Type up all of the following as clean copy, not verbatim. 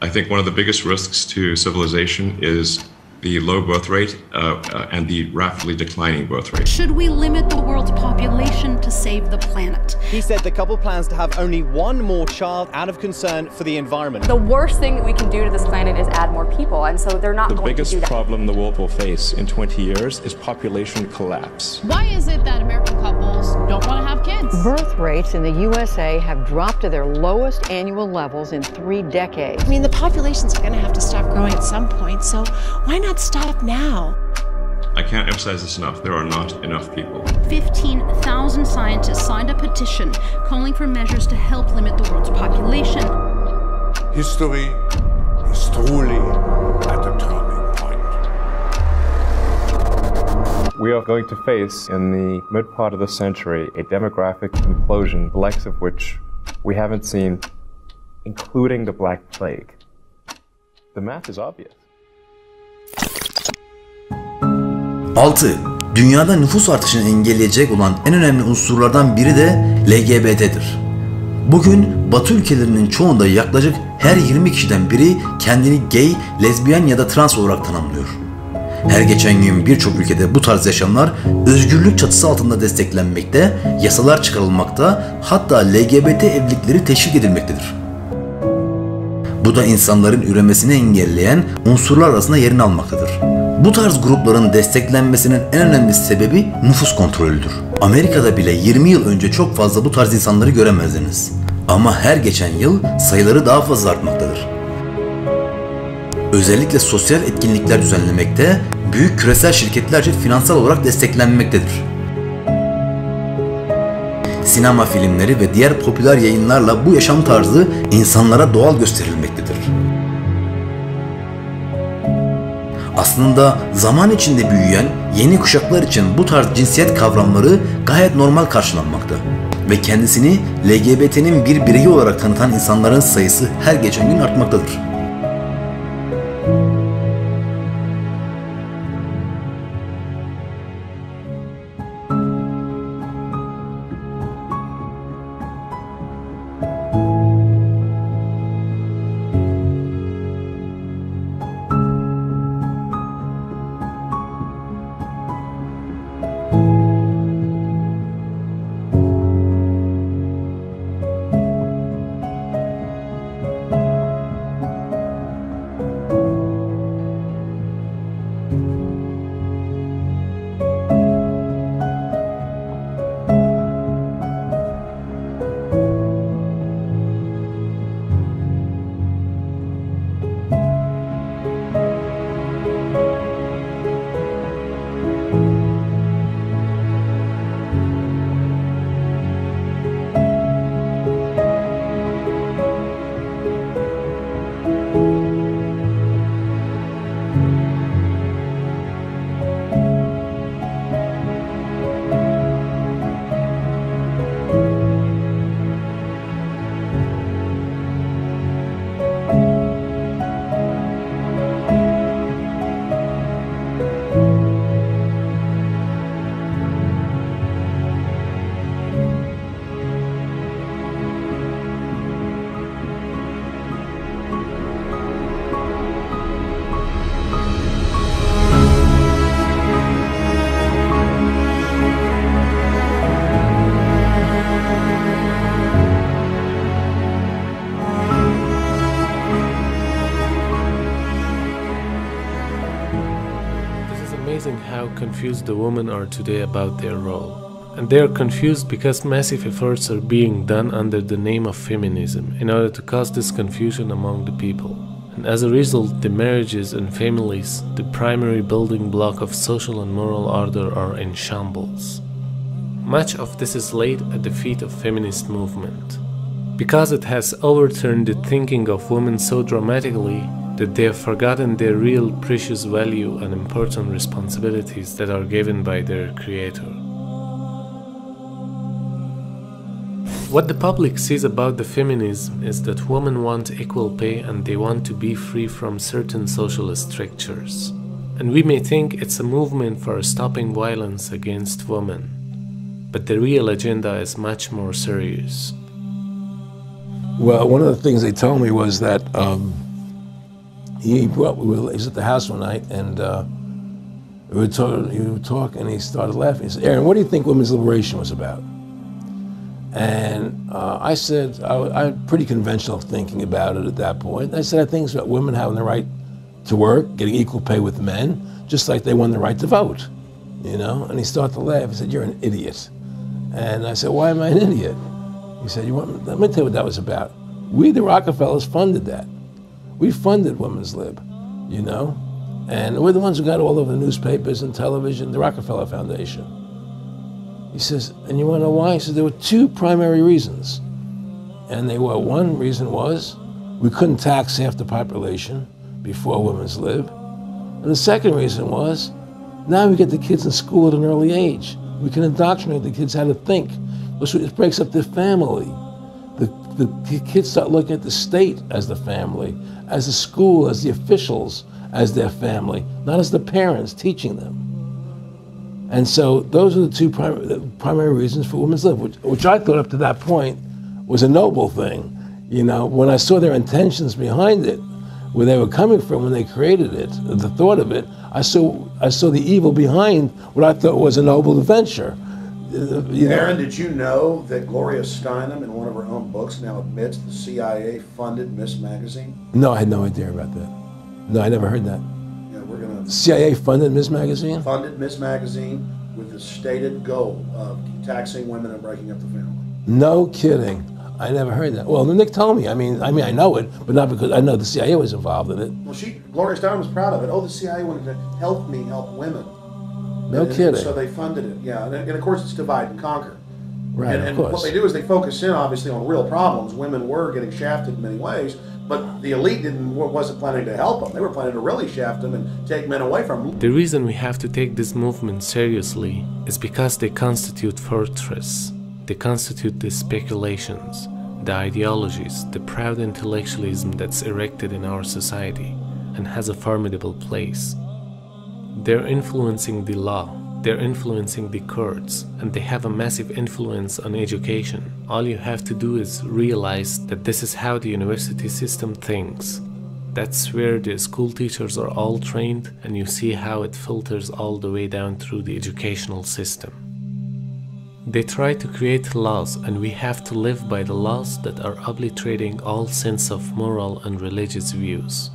I think one of the biggest risks to civilization is the low birth rate and the rapidly declining birth rate. Should we limit the world's population to save the planet? He said the couple plans to have only one more child out of concern for the environment. The worst thing that we can do to this planet is add more people, and so they're not going to do that. The biggest problem the world will face in 20 years is population collapse. Why is it that American couples don't want to have kids? Birth rates in the USA have dropped to their lowest annual levels in 3 decades. I mean, the populations are going to have to stop growing at some point, so why not stop now? I can't emphasize this enough. There are not enough people. 15,000 scientists signed a petition calling for measures to help limit the world's population. History is truly at a turning point. We are going to face, in the mid part of the century, a demographic implosion, the likes of which we haven't seen, including the Black Plague. The math is obvious. 6. Dünyada nüfus artışını engelleyecek olan en önemli unsurlardan biri de LGBT'dir. Bugün Batı ülkelerinin çoğunda yaklaşık her 20 kişiden biri kendini gay, lezbiyen ya da trans olarak tanımlıyor. Her geçen gün birçok ülkede bu tarz yaşamlar özgürlük çatısı altında desteklenmekte, yasalar çıkarılmakta, hatta LGBT evlilikleri teşvik edilmektedir. Bu da insanların üremesini engelleyen unsurlar arasında yerini almaktadır. Bu tarz grupların desteklenmesinin en önemli sebebi nüfus kontrolüdür. Amerika'da bile 20 yıl önce çok fazla bu tarz insanları göremezdiniz. Ama her geçen yıl sayıları daha fazla artmaktadır. Özellikle sosyal etkinlikler düzenlemekte, büyük küresel şirketlerce finansal olarak desteklenmektedir. Sinema filmleri ve diğer popüler yayınlarla bu yaşam tarzı insanlara doğal gösterilmektedir. Aslında zaman içinde büyüyen yeni kuşaklar için bu tarz cinsiyet kavramları gayet normal karşılanmakta ve kendisini LGBT'nin bir bireyi olarak tanıtan insanların sayısı her geçen gün artmaktadır. How confused the women are today about their role. And they are confused because massive efforts are being done under the name of feminism in order to cause this confusion among the people. And as a result, the marriages and families, the primary building block of social and moral order, are in shambles. Much of this is laid at the feet of feminist movement, because it has overturned the thinking of women so dramatically that they have forgotten their real precious value and important responsibilities that are given by their creator. What the public sees about the feminism is that women want equal pay and they want to be free from certain social strictures. And we may think it's a movement for stopping violence against women, but the real agenda is much more serious. Well, one of the things they told me was that he was at the house one night, and we were talking, and he started laughing. He said, "Aaron, what do you think women's liberation was about?" And I said, I'm pretty conventional thinking about it at that point. I said, I think it's about women having the right to work, getting equal pay with men, just like they won the right to vote, you know? And he started to laugh. He said, "You're an idiot." And I said, "Why am I an idiot?" He said, let me tell you what that was about. We, the Rockefellers, funded that. We funded Women's Lib, you know? And we're the ones who got all over the newspapers and television, the Rockefeller Foundation. He says, "And you want to know why?" He says, "There were two primary reasons. And they were, one reason was we couldn't tax half the population before Women's Lib. And the second reason was, now we get the kids in school at an early age. We can indoctrinate the kids how to think. It breaks up their family. The kids start looking at the state as the family, as the school, as the officials, as their family, not as the parents teaching them." And so those are the two primary reasons for Women's Lib, which I thought up to that point was a noble thing. You know, when I saw their intentions behind it, where they were coming from when they created it, the thought of it, I saw the evil behind what I thought was a noble venture. Aaron, did you know that Gloria Steinem, in one of her own books, now admits the CIA funded Miss Magazine? No, I had no idea about that. No, I never heard that. Yeah, we're gonna. CIA funded Miss Magazine? Funded Miss Magazine with the stated goal of taxing women and breaking up the family. No kidding. I never heard that. Well, Nick told me. I mean, I know it, but not because I know the CIA was involved in it. Well, Gloria Steinem was proud of it. Oh, the CIA wanted to help me help women. No kidding. So they funded it, yeah. And of course, it's divide and conquer. Right, and what they do is they focus in, obviously, on real problems. Women were getting shafted in many ways, but the elite wasn't planning to help them. They were planning to really shaft them and take men away from them. The reason we have to take this movement seriously is because they constitute fortress. They constitute the speculations, the ideologies, the proud intellectualism that's erected in our society and has a formidable place. They're influencing the law, they're influencing the courts, and they have a massive influence on education. All you have to do is realize that this is how the university system thinks. That's where the school teachers are all trained, and you see how it filters all the way down through the educational system. They try to create laws, and we have to live by the laws that are obliterating all sense of moral and religious views.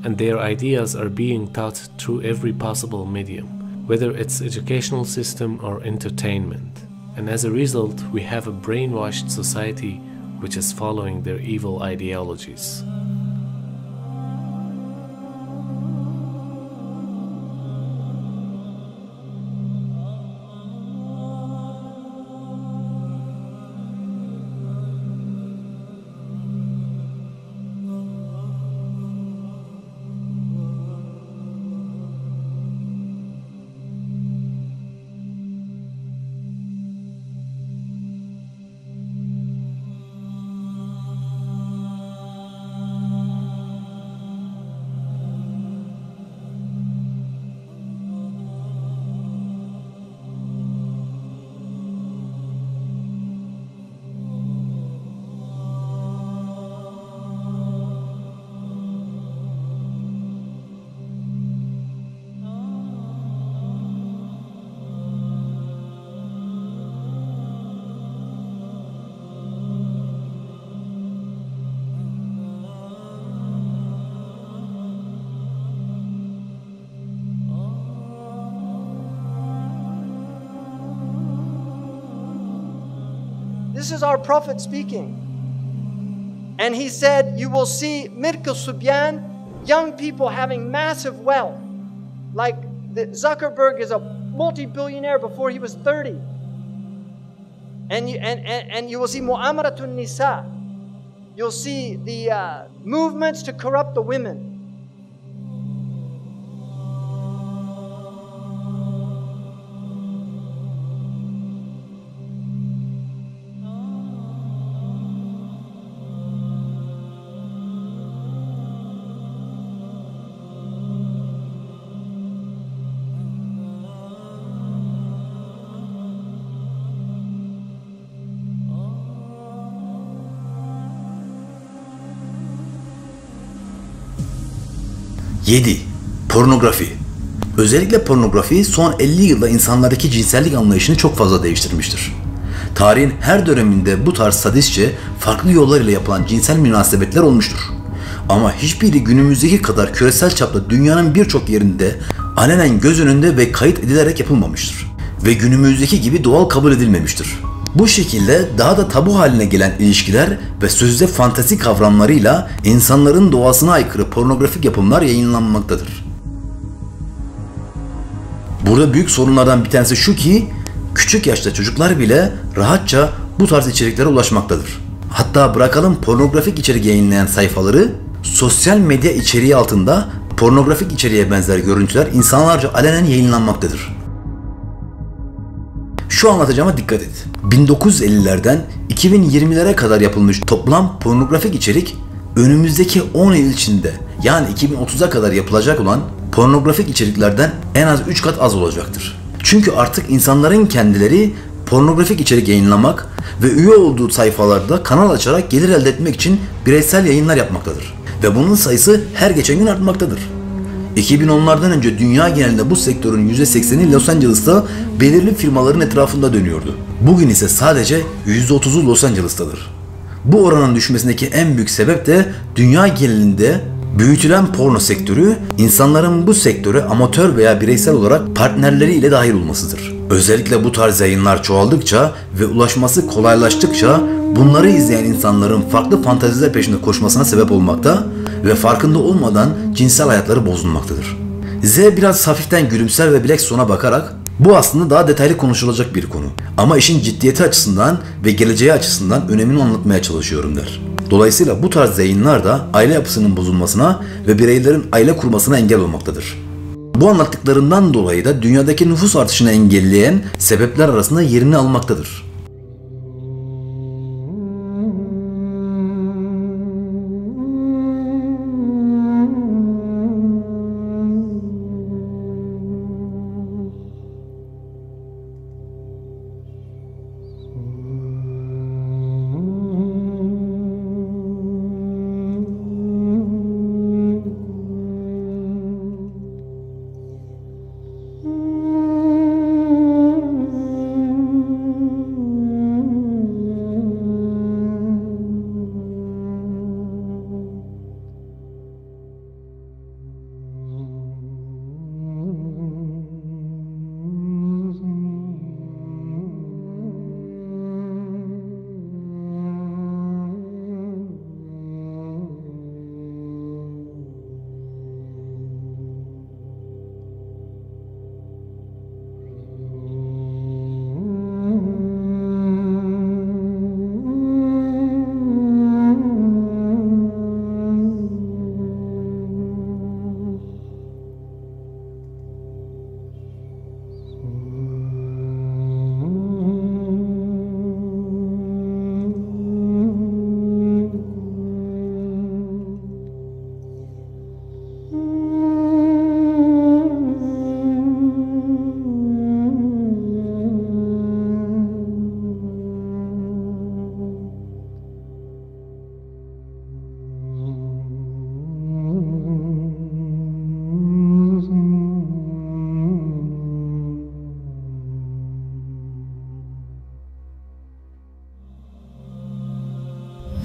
And their ideas are being taught through every possible medium, whether it's educational system or entertainment. And as a result, we have a brainwashed society which is following their evil ideologies. This is our prophet speaking. And he said, you will see Mirko Subyan, young people having massive wealth. Like Zuckerberg is a multi-billionaire before he was 30. And you will see Mu'amaratun Nisa. You'll see the movements to corrupt the women. 7. Pornografi. Özellikle pornografi son 50 yılda insanlardaki cinsellik anlayışını çok fazla değiştirmiştir. Tarihin her döneminde bu tarz sadistçe farklı yollar ile yapılan cinsel münasebetler olmuştur. Ama hiçbiri günümüzdeki kadar küresel çapta dünyanın birçok yerinde alenen göz önünde ve kayıt edilerek yapılmamıştır. Ve günümüzdeki gibi doğal kabul edilmemiştir. Bu şekilde daha da tabu haline gelen ilişkiler ve sözde fantezi kavramlarıyla insanların doğasına aykırı pornografik yapımlar yayınlanmaktadır. Burada büyük sorunlardan bir tanesi şu ki, küçük yaşta çocuklar bile rahatça bu tarz içeriklere ulaşmaktadır. Hatta bırakalım pornografik içerik yayınlayan sayfaları, sosyal medya içeriği altında pornografik içeriğe benzer görüntüler insanlarca alenen yayınlanmaktadır. Şu anlatacağıma dikkat et. 1950'lerden 2020'lere kadar yapılmış toplam pornografik içerik önümüzdeki 10 yıl içinde, yani 2030'a kadar yapılacak olan pornografik içeriklerden en az 3 kat az olacaktır. Çünkü artık insanların kendileri pornografik içerik yayınlamak ve üye olduğu sayfalarda kanal açarak gelir elde etmek için bireysel yayınlar yapmaktadır. Ve bunun sayısı her geçen gün artmaktadır. 2010'lardan önce dünya genelinde bu sektörün %80'i Los Angeles'ta belirli firmaların etrafında dönüyordu. Bugün ise sadece %30'u Los Angeles'tadır. Bu oranın düşmesindeki en büyük sebep de dünya genelinde büyütülen porno sektörü, insanların bu sektöre amatör veya bireysel olarak partnerleriyle dahil olmasıdır. Özellikle bu tarz yayınlar çoğaldıkça ve ulaşması kolaylaştıkça bunları izleyen insanların farklı fanteziler peşinde koşmasına sebep olmakta ve farkında olmadan cinsel hayatları bozulmaktadır. Z biraz hafiften gülümser ve bilek sona bakarak bu aslında daha detaylı konuşulacak bir konu. Ama işin ciddiyeti açısından ve geleceği açısından önemini anlatmaya çalışıyorum der. Dolayısıyla bu tarz yayınlar da aile yapısının bozulmasına ve bireylerin aile kurmasına engel olmaktadır. Bu anlattıklarından dolayı da dünyadaki nüfus artışını engelleyen sebepler arasında yerini almaktadır.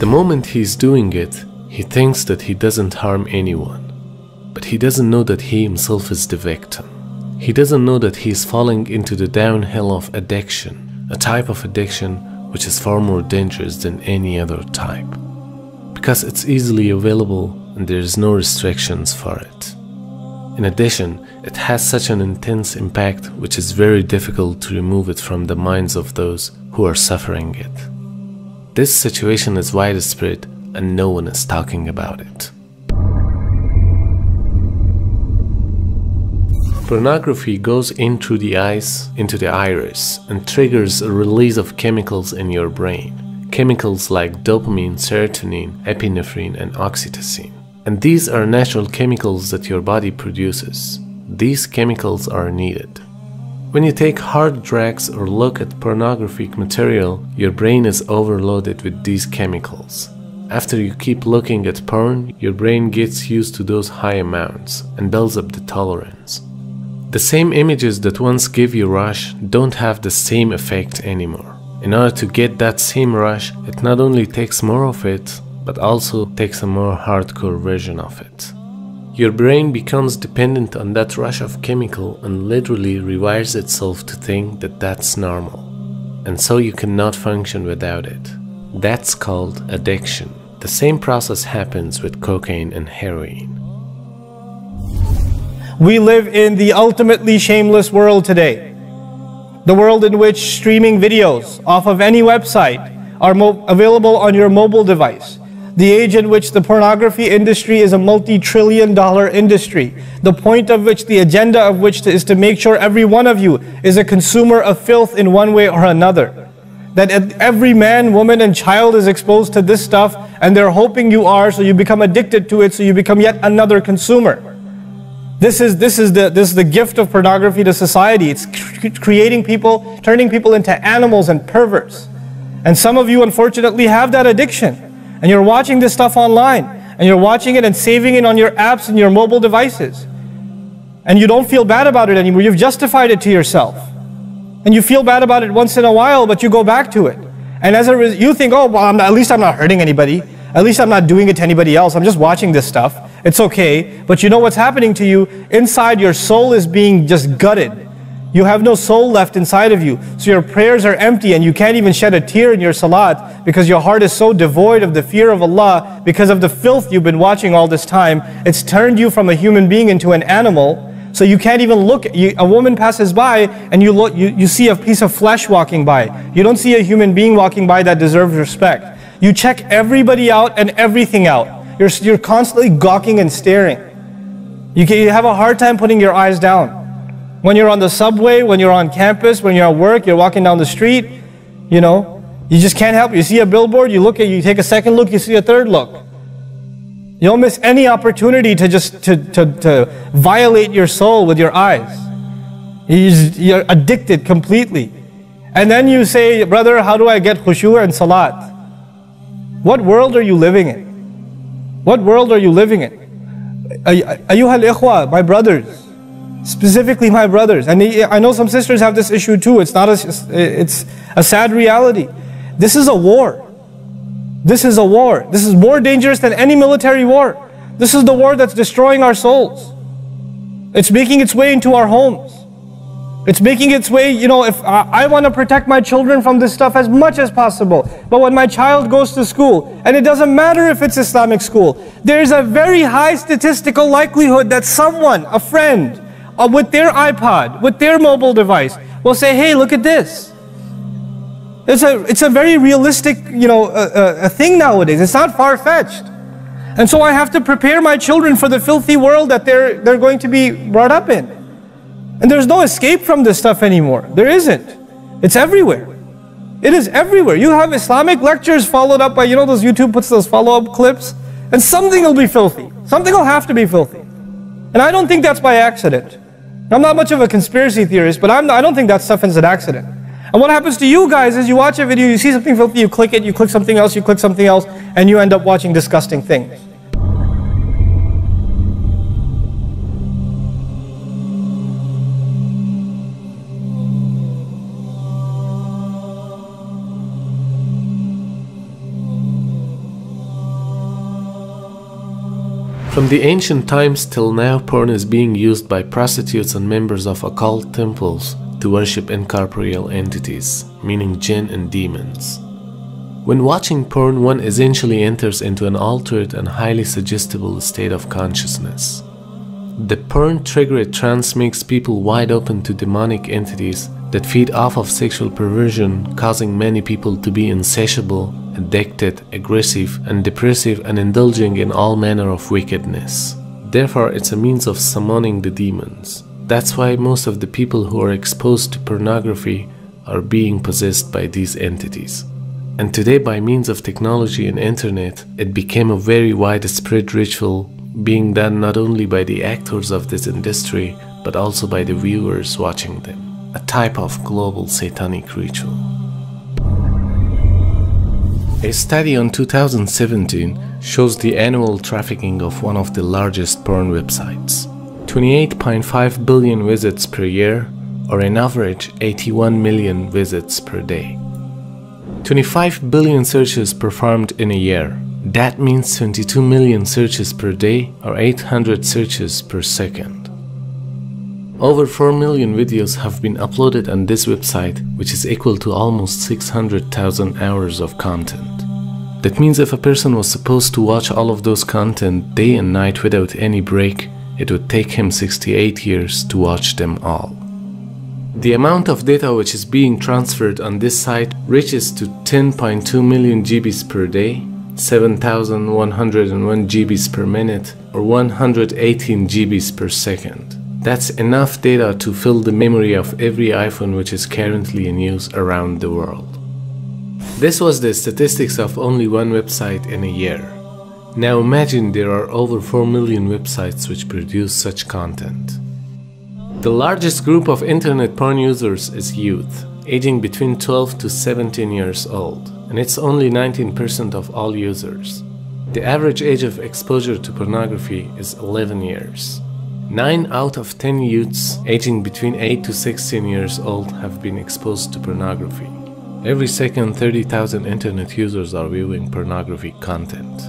The moment he's doing it, he thinks that he doesn't harm anyone. But he doesn't know that he himself is the victim. He doesn't know that he is falling into the downhill of addiction, a type of addiction which is far more dangerous than any other type. Because it's easily available and there is no restrictions for it. In addition, it has such an intense impact which is very difficult to remove it from the minds of those who are suffering it. This situation is widespread and no one is talking about it. Pornography goes in through the eyes into the iris and triggers a release of chemicals in your brain. Chemicals like dopamine, serotonin, epinephrine and oxytocin. And these are natural chemicals that your body produces. These chemicals are needed. When you take hard drugs or look at pornographic material, your brain is overloaded with these chemicals. After you keep looking at porn, your brain gets used to those high amounts and builds up the tolerance. The same images that once gave you rush don't have the same effect anymore. In order to get that same rush, it not only takes more of it, but also takes a more hardcore version of it. Your brain becomes dependent on that rush of chemical and literally rewires itself to think that that's normal. And so you cannot function without it. That's called addiction. The same process happens with cocaine and heroin. We live in the ultimately shameless world today. The world in which streaming videos off of any website are available on your mobile device. The age in which the pornography industry is a multi-trillion-dollar industry. The point of which, the agenda of which is to make sure every one of you is a consumer of filth in one way or another. That every man, woman, and child is exposed to this stuff, and they're hoping you are, so you become addicted to it, so you become yet another consumer. This is the gift of pornography to society. It's creating people, turning people into animals and perverts. And some of you unfortunately have that addiction. And you're watching this stuff online. And you're watching it and saving it on your apps and your mobile devices. And you don't feel bad about it anymore. You've justified it to yourself. And you feel bad about it once in a while, but you go back to it. And as a result, you think, oh, well, at least I'm not hurting anybody. At least I'm not doing it to anybody else. I'm just watching this stuff. It's okay. But you know what's happening to you? Inside, your soul is being just gutted. You have no soul left inside of you. So your prayers are empty and you can't even shed a tear in your salat because your heart is so devoid of the fear of Allah because of the filth you've been watching all this time. It's turned you from a human being into an animal. So you can't even look. A woman passes by and you see a piece of flesh walking by. You don't see a human being walking by that deserves respect. You check everybody out and everything out. You're constantly gawking and staring. You have a hard time putting your eyes down. When you're on the subway, when you're on campus, when you're at work, you're walking down the street, you know, you just can't help it. You see a billboard, you take a second look, you see a third look. You don't miss any opportunity to just to violate your soul with your eyes. You're addicted completely. And then you say, brother, how do I get khushu' and salat? What world are you living in? What world are you living in? Ayyuhal ikhwa, my brothers, specifically my brothers, and I know some sisters have this issue too. It's a sad reality. This is a war. This is a war. This is more dangerous than any military war. This is the war that's destroying our souls. It's making its way into our homes. It's making its way, you know, if I want to protect my children from this stuff as much as possible. But when my child goes to school, and it doesn't matter if it's Islamic school, there's a very high statistical likelihood that someone, a friend, with their iPod, with their mobile device, will say, hey, look at this. It's a very realistic, you know, a thing nowadays. It's not far-fetched. And so I have to prepare my children for the filthy world that they're going to be brought up in. And there's no escape from this stuff anymore. There isn't. It's everywhere. It is everywhere. You have Islamic lectures followed up by, you know, those YouTube puts those follow-up clips, and something will be filthy. Something will have to be filthy. And I don't think that's by accident. I'm not much of a conspiracy theorist, but I don't think that stuff is an accident. And what happens to you guys is you watch a video, you see something filthy, you click it, you click something else, and you end up watching disgusting things. From the ancient times till now, porn is being used by prostitutes and members of occult temples to worship incorporeal entities, meaning jinn and demons. When watching porn, one essentially enters into an altered and highly suggestible state of consciousness. The porn-triggered trance makes people wide open to demonic entities that feed off of sexual perversion, causing many people to be insatiable, addicted, aggressive, and depressive, and indulging in all manner of wickedness. Therefore, it's a means of summoning the demons. That's why most of the people who are exposed to pornography are being possessed by these entities. And today, by means of technology and internet, it became a very widespread ritual being done not only by the actors of this industry, but also by the viewers watching them. A type of global satanic ritual. A study on 2017 shows the annual trafficking of one of the largest porn websites. 28.5 billion visits per year, or an average 81 million visits per day. 25 billion searches performed in a year. That means 22 million searches per day, or 800 searches per second. Over 4 million videos have been uploaded on this website, which is equal to almost 600,000 hours of content. That means if a person was supposed to watch all of those content day and night without any break, it would take him 68 years to watch them all. The amount of data which is being transferred on this site reaches to 10.2 million GBs per day, 7,101 GBs per minute, or 118 GBs per second. That's enough data to fill the memory of every iPhone which is currently in use around the world. This was the statistics of only one website in a year. Now imagine there are over 4 million websites which produce such content. The largest group of internet porn users is youth, aging between 12 to 17 years old, and it's only 19% of all users. The average age of exposure to pornography is 11 years. 9 out of 10 youths aging between 8 to 16 years old have been exposed to pornography. Every second, 30,000 internet users are viewing pornography content.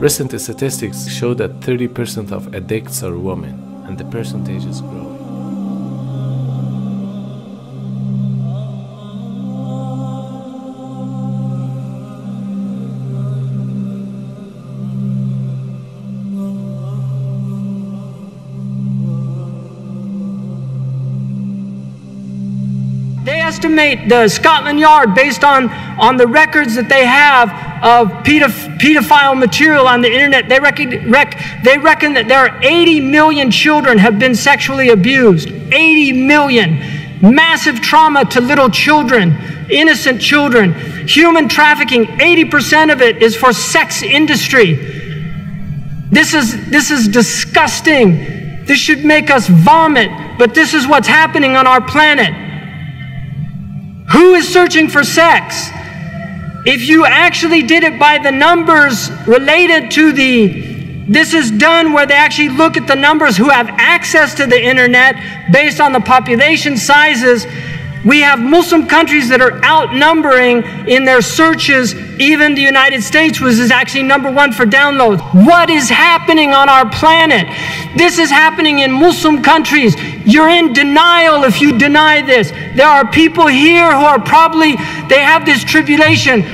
Recent statistics show that 30% of addicts are women, and the percentage is growing. Estimate the Scotland Yard based on the records that they have of pedophile material on the internet. They reckon that there are 80 million children have been sexually abused. 80 million. Massive trauma to little children, innocent children. Human trafficking, 80% of it is for sex industry. This is disgusting. This should make us vomit, but this is what's happening on our planet. Who is searching for sex? If you actually did it by the numbers related to this is done where they actually look at the numbers who have access to the internet based on the population sizes. We have Muslim countries that are outnumbering in their searches. Even the United States is actually #1 for downloads. What is happening on our planet? This is happening in Muslim countries. You're in denial if you deny this. There are people here who are they have this tribulation.